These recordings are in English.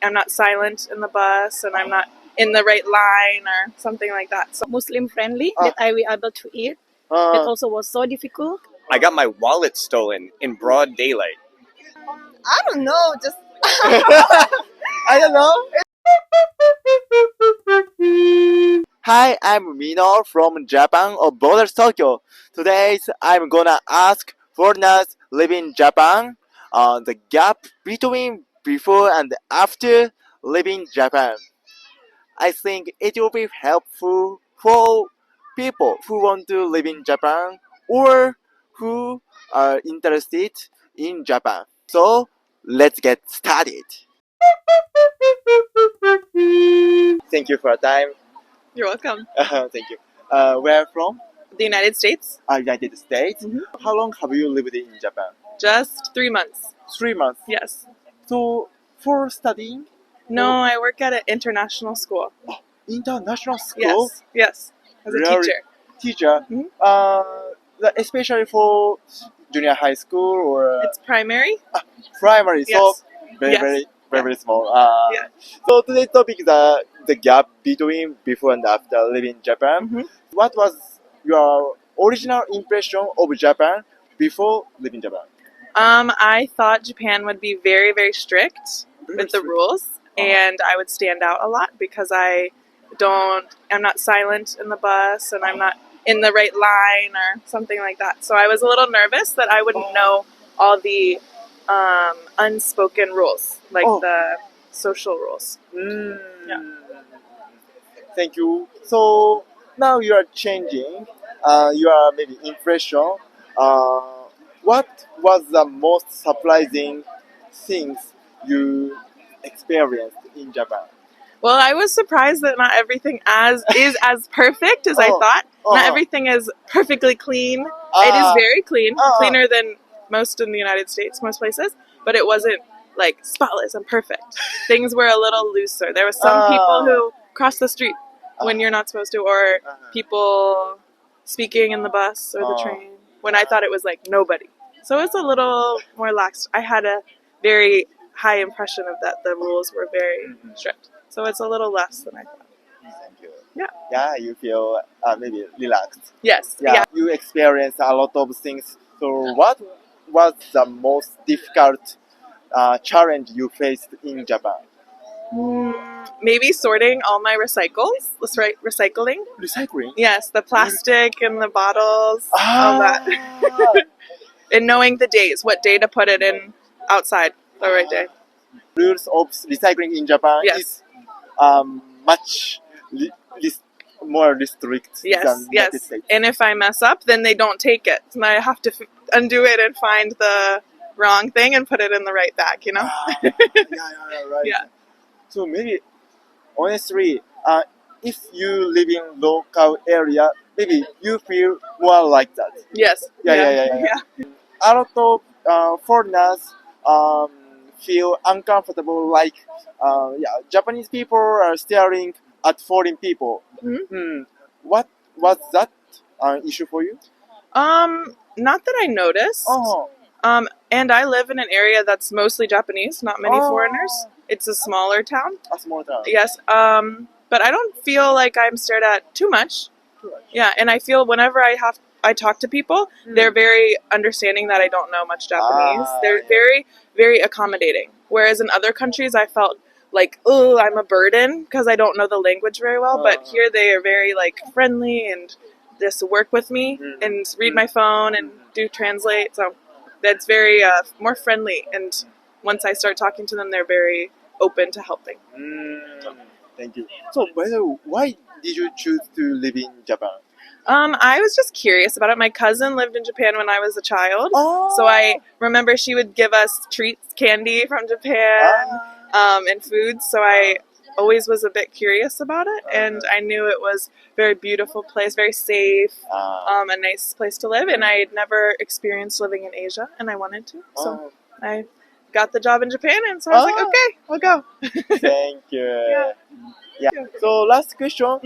I'm not silent in the bus and I'm not in the right line or something like that. So Muslim friendly Ah. that I will able to eat. It also was so difficult. I got my wallet stolen in broad daylight. I don't know, just I don't know. Hi, I'm Mino from Japan of Borders Tokyo. Today I'm gonna ask foreigners living in Japan the gap between before and after living Japan. I think it will be helpful for people who want to live in Japan or who are interested in Japan. So let's get started. Thank you for your time. you're welcome. Thank you. Where from? The United States, United States. Mhm. How long have you lived in Japan? just 3 months. 3 months. Yes. So for studying No, I work at an international school. international school, Yes. Yes. As a Really? teacher. teacher, Mhm. especially for junior high school or It's primary. primary. So Yes. very Yes. very very, very small. Yeah. So today's topic is the gap between before and after living in Japan. Mhm. What was your original impression of Japan before living Japan? I thought Japan would be very, very strict with the rules, and I would stand out a lot because I'm not silent in the bus and I'm not in the right line or something like that. So I was a little nervous that I wouldn't know all the unspoken rules, like Oh. the social rules. Yeah. Thank you. So now you are changing. You are maybe impression. Uh, what was the most surprising things you experienced in Japan? Well, I was surprised that not everything is as perfect as I Oh. thought. Not Uh-huh. everything is perfectly clean. It Ah. is very clean, Ah. cleaner than most in the United States, most places, but it wasn't like spotless and perfect. Things were a little looser. There were some people who cross the street when you're not supposed to, or people speaking in the bus or the Ah. train when I thought it was like nobody. So it's a little more lax. I had a very high impression of that the rules were very strict. So it's a little less than I thought. Thank you. Yeah. Yeah, you feel maybe relaxed. Yes. Yeah, you experience a lot of things. So, what was the most difficult challenge you faced in Japan? Maybe sorting all my recycles. Let's write recycling. Recycling. Yes, the plastic and the bottles, all that. Ah, And knowing the days, what day to put it in outside, the right day. rules of recycling in Japan Yes. is much more restrict Yes, than United yes. States. And if I mess up, then they don't take it. And I have to undo it and find the wrong thing and put it in the right bag, you know? Yeah, right. Yeah. So maybe honestly, if you live in local area, maybe you feel more like that. Yes. Yeah. A lot of foreigners feel uncomfortable, like Japanese people are staring at foreign people. Mhm. What was that issue for you? Not that I noticed. Oh, And I live in an area that's mostly Japanese, not many foreigners. It's a smaller town. a small town. Yes. But I don't feel like I'm stared at too much. Yeah, and I feel whenever I talk to people, they're very understanding that I don't know much Japanese. They're yeah. very, very accommodating. Whereas in other countries, I felt like, oh, I'm a burden because I don't know the language very well. But here they are very like friendly and just work with me and read my phone and do translate. So that's very more friendly. And once I start talking to them, they're very open to helping. Thank you. So, by the way, why did you choose to live in Japan? I was just curious about it. My cousin lived in Japan when I was a child. Oh. So I remember she would give us treats, candy from Japan, and food. So I always was a bit curious about it, and I knew it was a very beautiful place, very safe, a nice place to live. And I had never experienced living in Asia, and I wanted to. So I got the job in Japan, and so I was like, okay, we'll go. Thank you. Yeah. Yeah. So last question.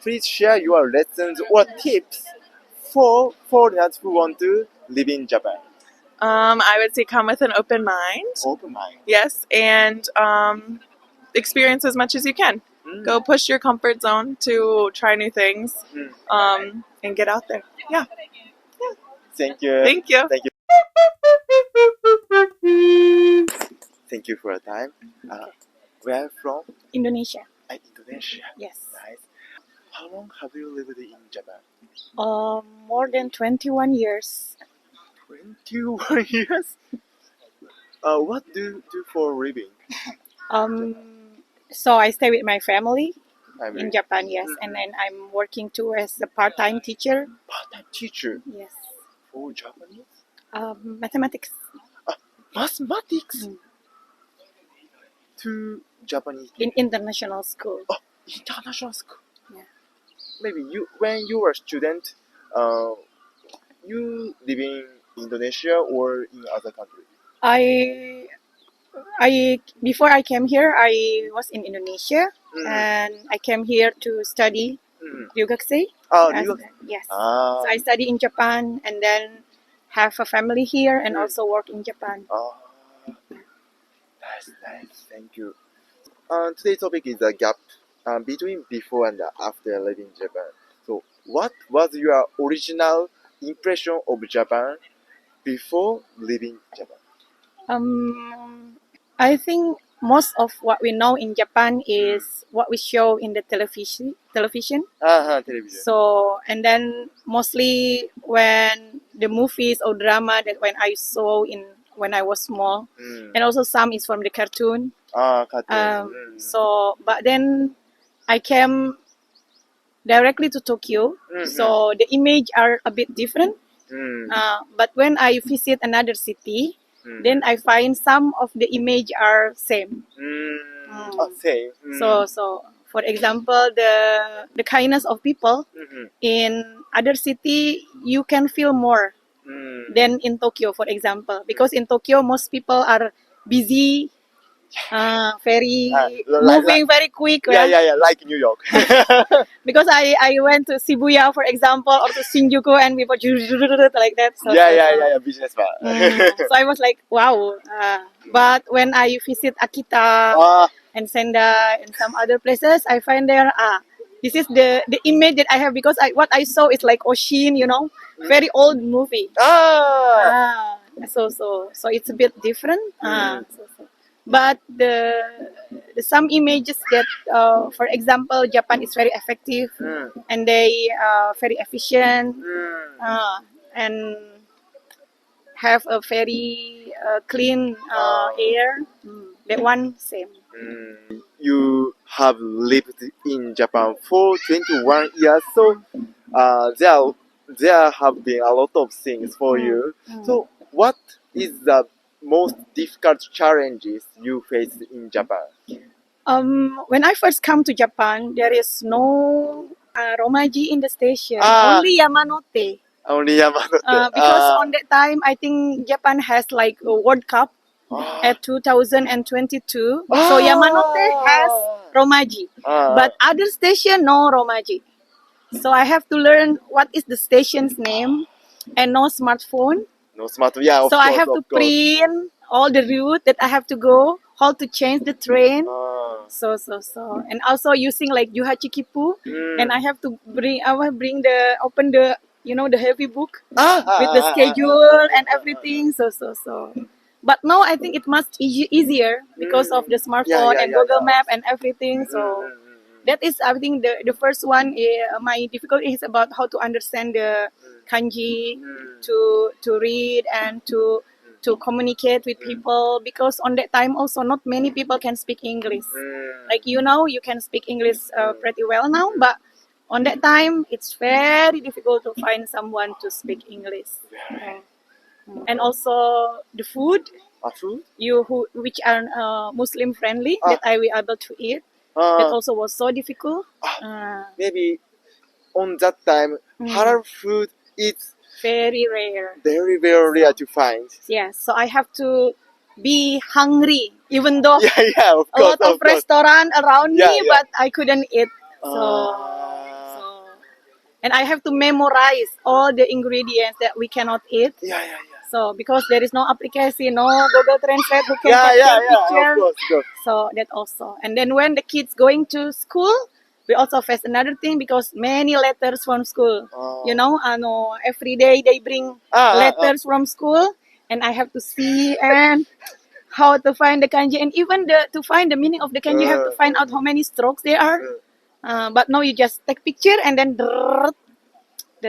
Please share your lessons or tips for foreigners who want to live in Japan. I would say come with an open mind. Open mind. Yes, and experience as much as you can. Go push your comfort zone to try new things, and get out there. Yeah. Thank you. Thank you. Thank you. Thank you for your time. Where are you from? Indonesia. Indonesia. Yes. Nice. How long have you lived in Japan? More than 21 years. 21 years. What do you do for living? So I stay with my family I'm in Japan, yes, and then I'm working too as a part-time teacher. part-time teacher Yes. for Japanese. Mathematics. Mathematics Mm. to Japanese In international school. international school. Yeah. Maybe when you were a student, you live in Indonesia or in other country? I before I came here, I was in Indonesia, and I came here to study ryugakusei. Yes. So I study in Japan, and then have a family here, and also work in Japan. Nice. Thank you. Today's topic is the gap between before and after living in Japan. So, what was your original impression of Japan before leaving Japan? I think most of what we know in Japan is what we show in the television. Television. So, and then mostly when the movies or drama that when I saw when I was small, and also some is from the cartoon. Cartoon. So, but then I came directly to Tokyo, so the image are a bit different. But when I visit another city, then I find some of the image are same. Same. So for example, the kindness of people in other city you can feel more than in Tokyo, for example, because in Tokyo most people are busy, very moving very quick. Yeah, like New York. Because I went to Shibuya, for example, or to Shinjuku, and people like that. So, Yeah, business man. So I was like, wow. But when I visit Akita and Sendai and some other places, I find there, this is the image that I have, because what I saw is like Oshin, very old movie. So it's a bit different. But the some images that, for example, Japan is very effective, and they very efficient, and have a very clean air. That one same. You have lived in Japan for 21 years, so there have been a lot of things for you. So, what is the most difficult challenges you faced in Japan? When I first come to Japan, there is no Romaji in the station, Ah. only Yamanote. Only Yamanote. Because on that time, I think Japan has like a World Cup at 2022. So Yamanote has Romaji, but other station no Romaji. So I have to learn what is the station's name, and no smartphone. No smartphone. Yeah, So I have to print all the route that I have to go, how to change the train. So, and also using like Yuhachikipu, and I have to open the the heavy book with the schedule and everything. So. But now I think it must easier because of the smartphone and Google Map and everything. So that is, I think, the first one. My difficulty is about how to understand the kanji, to read and to communicate with people, because on that time also not many people can speak English. Like you can speak English pretty well now, but on that time it's very difficult to find someone to speak English. And also the food, which are Muslim friendly, that I will able to eat. That also was so difficult. Maybe on that time, halal food is very rare. Very rare to find. Yes, so I have to be hungry, even though of course, a lot of restaurant around me, but I couldn't eat. And I have to memorize all the ingredients that we cannot eat. So because there is no application, no Google Translate who can Yeah, yeah, capture yeah. picture. Of course, of course. So that also. And then when the kids going to school, we also face another thing because many letters from school. You know, every day they bring letters from school, and I have to see and how to find the kanji, and even to find the meaning of the kanji, you have to find out how many strokes there are. But now you just take picture and then the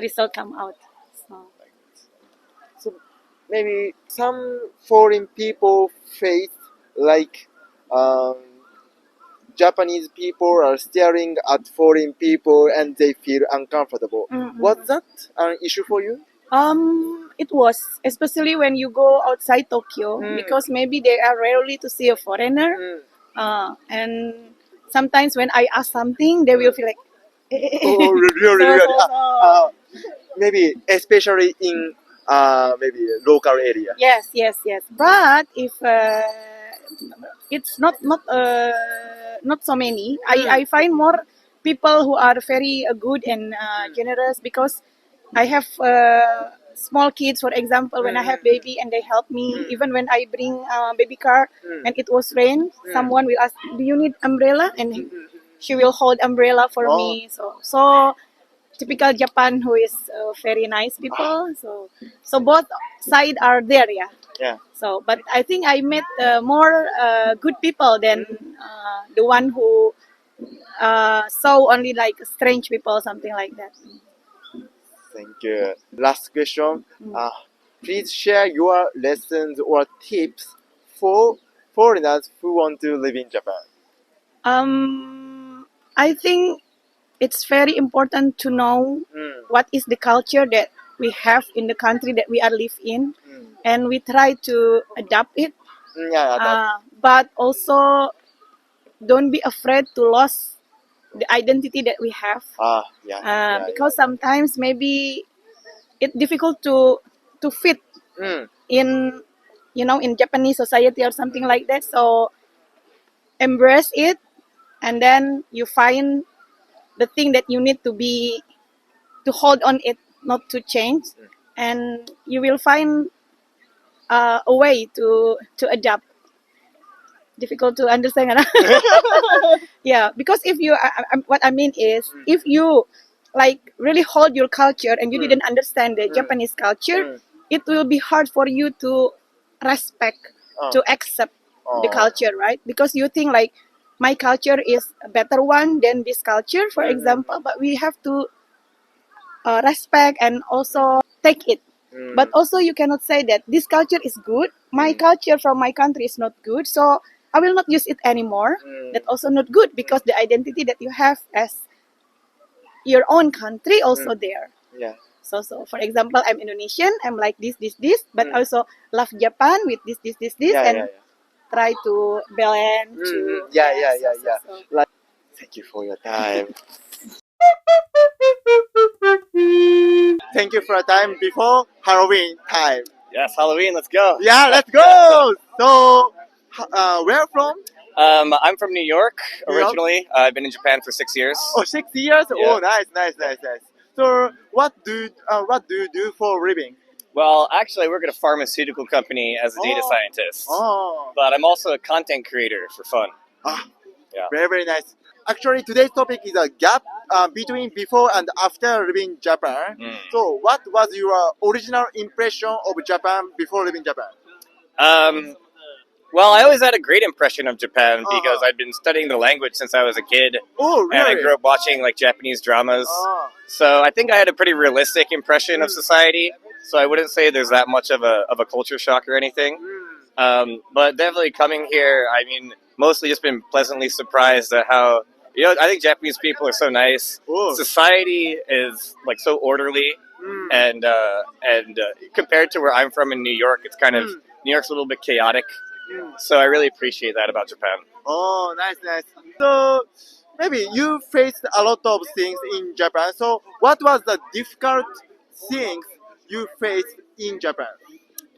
result come out. So. So maybe some foreign people face like Japanese people are staring at foreign people and they feel uncomfortable. Mm-mm. Was that an issue for you? It was especially when you go outside Tokyo because maybe they are rarely to see a foreigner, and sometimes when I ask something, they will feel like. Oh, really, really. So. Maybe especially in maybe local area. Yes. But if it's not so many, I find more people who are very good and generous because I have small kids. For example, when I have baby and they help me, even when I bring baby car and it was rain, someone will ask, "Do you need umbrella?" And she will hold umbrella for me. So typical Japan, who is very nice people. So both side are there, yeah. Yeah. So, but I think I met more good people than the one who saw only like strange people, something like that. Thank you. Last question. Please share your lessons or tips for foreigners who want to live in Japan. I think it's very important to know what is the culture that we have in the country that we are live in, and we try to adapt it. But also don't be afraid to lose the identity that we have. Because sometimes maybe it's difficult to fit in in Japanese society or something like that. So embrace it, and then you find the thing that you need to hold on it, not to change, and you will find a way to adapt. Difficult to understand, kan? Yeah, because if you, what I mean is, if you like really hold your culture and you didn't understand the Japanese culture, it will be hard for you to respect, to accept the culture, right? Because you think like my culture is a better one than this culture, for example, but we have to respect and also take it. But also you cannot say that this culture is good, my culture from my country is not good, so I will not use it anymore. That's also not good because the identity that you have as your own country also there. Yeah. So for example, I'm Indonesian, I'm like this, but also love Japan with this, and try to blend to. Like, thank you for your time. Thank you for your time before Halloween time. Yes, Halloween, let's go. Yeah, let's go. So, where from? I'm from New York New York? originally. I've been in Japan for 6 years. Oh, 6 years. Yeah. Oh, nice. So, what do you do for a living? Well, actually, I work at a pharmaceutical company as a data scientist. But I'm also a content creator for fun. Yeah. Very, very nice. Actually, today's topic is a gap between before and after living Japan. So, what was your original impression of Japan before living Japan? Well, I always had a great impression of Japan because I'd been studying the language since I was a kid. Oh, really? And I grew up watching like Japanese dramas. So I think I had a pretty realistic impression of society. So I wouldn't say there's that much of a culture shock or anything. But definitely coming here, I mean, mostly just been pleasantly surprised at how, I think Japanese people are so nice. Society is like so orderly, and compared to where I'm from in New York, it's kind of, New York's a little bit chaotic. So I really appreciate that about Japan. Oh, nice. So, maybe you faced a lot of things in Japan. So, what was the difficult things you faced in Japan?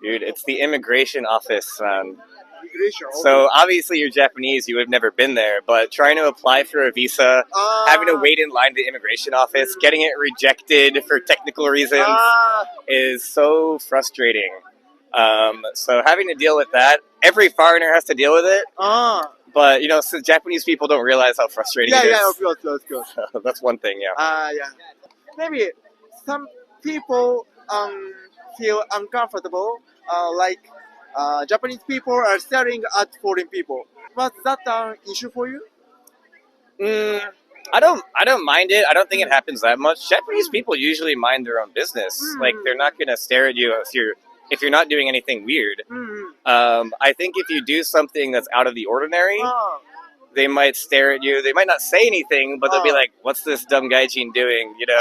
Dude, it's the immigration office. Immigration. So obviously you're Japanese, you would have never been there, but trying to apply for a visa, having to wait in line to the immigration office, getting it rejected for technical reasons is so frustrating. So having to deal with that, every foreigner has to deal with it. Ah, But since Japanese people don't realize how frustrating yeah, it yeah, is, of course. that's one thing. Yeah. Yeah. Maybe some people feel uncomfortable, like Japanese people are staring at foreign people. Was that an issue for you? Mm, I don't mind it. I don't think it happens that much. Japanese people usually mind their own business. Like they're not gonna stare at you if you're not doing anything weird. I think if you do something that's out of the ordinary, they might stare at you. They might not say anything, but they'll be like, "What's this dumb gaijin doing?" Yeah.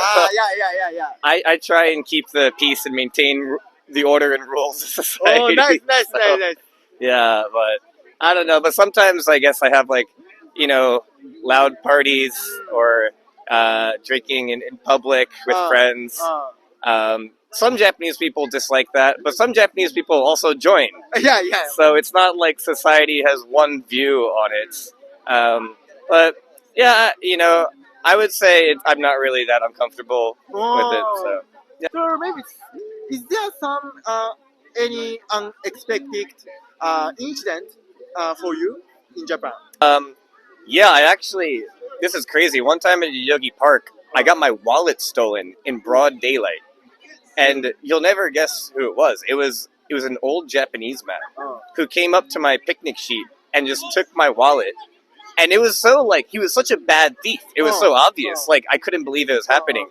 I try and keep the peace and maintain the order and rules of society. Oh, nice. So, yeah, but I don't know. But sometimes I guess I have loud parties or drinking in public with friends. Some Japanese people dislike that, but some Japanese people also join. Yeah. So it's not like society has one view on it. But yeah, I would say I'm not really that uncomfortable with it. So. So maybe is there some any unexpected incident for you in Japan? Yeah, this is crazy. One time at Yogi Park, I got my wallet stolen in broad daylight. And you'll never guess who it was. It was an old Japanese man who came up to my picnic sheet and just took my wallet. And it was so he was such a bad thief. It was so obvious. I couldn't believe it was happening.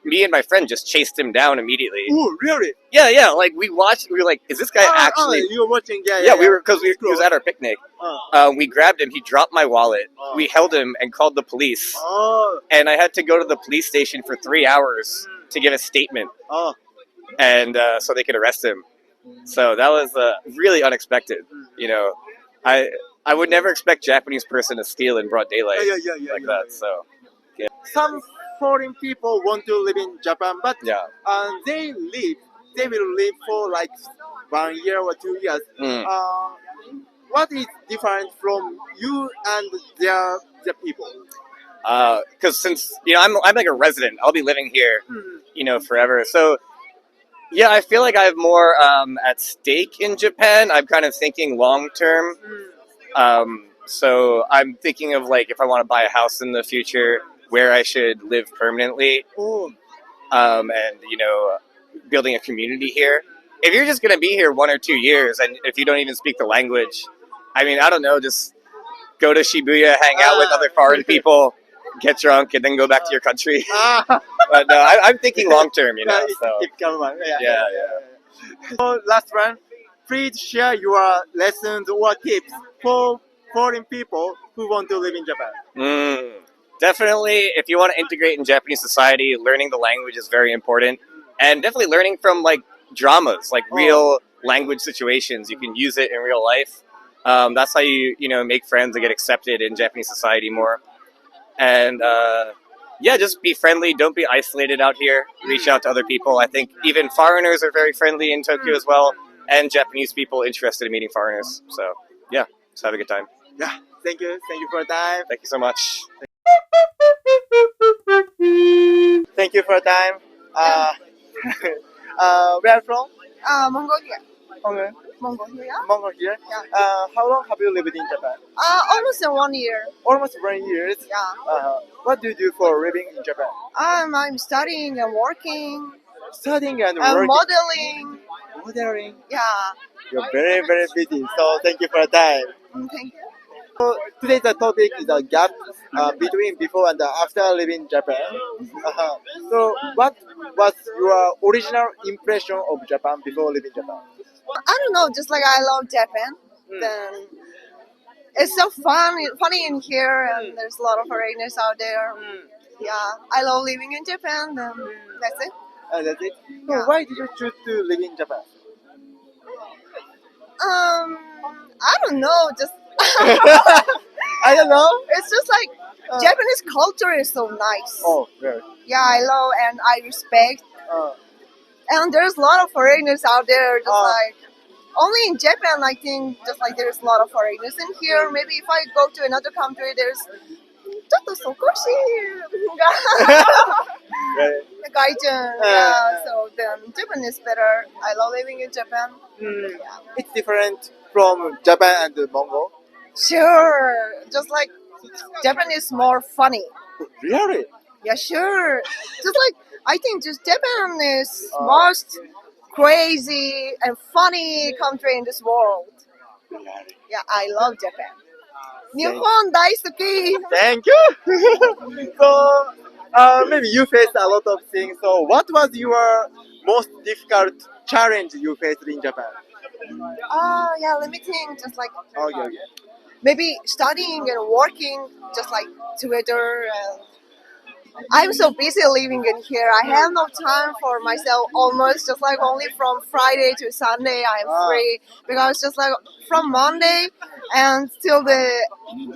Me and my friend just chased him down immediately. Oh, really? Yeah. We watched. We were like, "Is this guy actually?" You were watching? Yeah, we were because he was at our picnic. We grabbed him. He dropped my wallet. We held him and called the police. And I had to go to the police station for 3 hours to give a statement. And so they could arrest him. So that was really unexpected. I would never expect Japanese person to steal in broad daylight like that. So Some foreign people want to live in Japan, but yeah. they will live for 1 year or 2 years. What is different from you and their people? Because since I'm like a resident, I'll be living here, forever. So yeah, I feel like I have more at stake in Japan. I'm kind of thinking long term. So I'm thinking of if I want to buy a house in the future, where I should live permanently, and building a community here. If you're just gonna be here 1 or 2 years, and if you don't even speak the language, I mean, I don't know, just go to Shibuya, hang out with other foreign people, get drunk, and then go back to your country. But no, I'm thinking long term, So yeah. So last one, please share your lessons or tips for foreign people who want to live in Japan. Definitely, if you want to integrate in Japanese society, learning the language is very important, and definitely learning from dramas, real language situations. You can use it in real life. That's how you make friends and get accepted in Japanese society more. And just be friendly. Don't be isolated out here. Reach out to other people. I think even foreigners are very friendly in Tokyo as well, and Japanese people interested in meeting foreigners. So yeah, just have a good time. Yeah, thank you for your time. Thank you so much. Thank you for your time. Where are you from? Mongolia. Okay. Mongolia. Mongolia. How long have you lived in Japan? Almost in 1 year. Almost 1 year. Yeah. What do you do for living in Japan? I'm studying and working. Studying and I'm working. modeling. Yeah. You're very, very busy. So thank you for your time. Thank you. So today's topic is a gap between before and after living in Japan. So what was your original impression of Japan before living in Japan? I don't know. Just I love Japan. Then it's so funny in here, and there's a lot of foreigners out there. Yeah, I love living in Japan. Then that's it. That's it. So Yeah. why did you choose to live in Japan? I don't know. Just I don't know. it's just Japanese culture is so nice. Oh, really? Yeah, I love and I respect. And there's a lot of foreigners out there. Just only in Japan, I think just there's a lot of foreigners in here. Maybe if I go to another country, there's ちょっとそこし Right. Gaijin. Yeah, so then Japan is better. I love living in Japan. It's different from Japan and Mongol. Sure, just like Japan is more funny. Really? Yeah, sure. Just like I think just Japan is most crazy and funny country in this world. Yeah, I love Japan. Nihon daisuki. Thank you. So maybe you faced a lot of things. So what was your most difficult challenge you faced in Japan? Yeah, let me think. Just like Okay, okay. maybe studying and working just like together. And I'm so busy living in here. I have no time for myself. Almost just like only from Friday to Sunday I'm free because just like from Monday and till the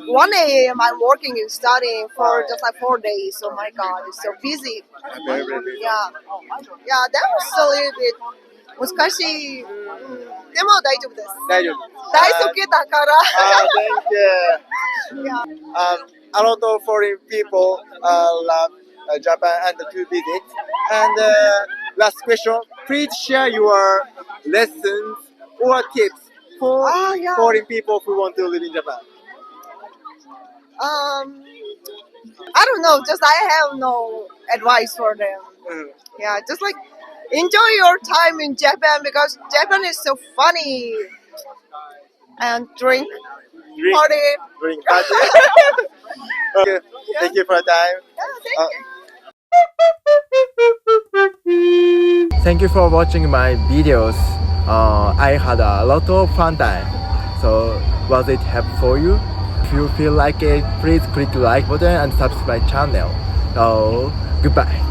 1 a.m. I'm working and studying for just like 4 days. Oh my God, it's so busy. Very, very busy. Yeah, yeah, that was a little bit 難しい。でも大丈夫です。大丈夫。大好きだから。Thank you. A lot of foreign people love Japan and to visit. And last question, please share your lessons or tips for Yeah. foreign people who want to live in Japan. I don't know. Just I have no advice for them. Yeah, just like enjoy your time in Japan because Japan is so funny. And drink, Drink, party. drink party. Okay, thank you for your time. Yeah, thank you. Thank you for watching my videos. I had a lot of fun time. So was it helpful for you? If you feel like it, please click like button and subscribe channel. So goodbye.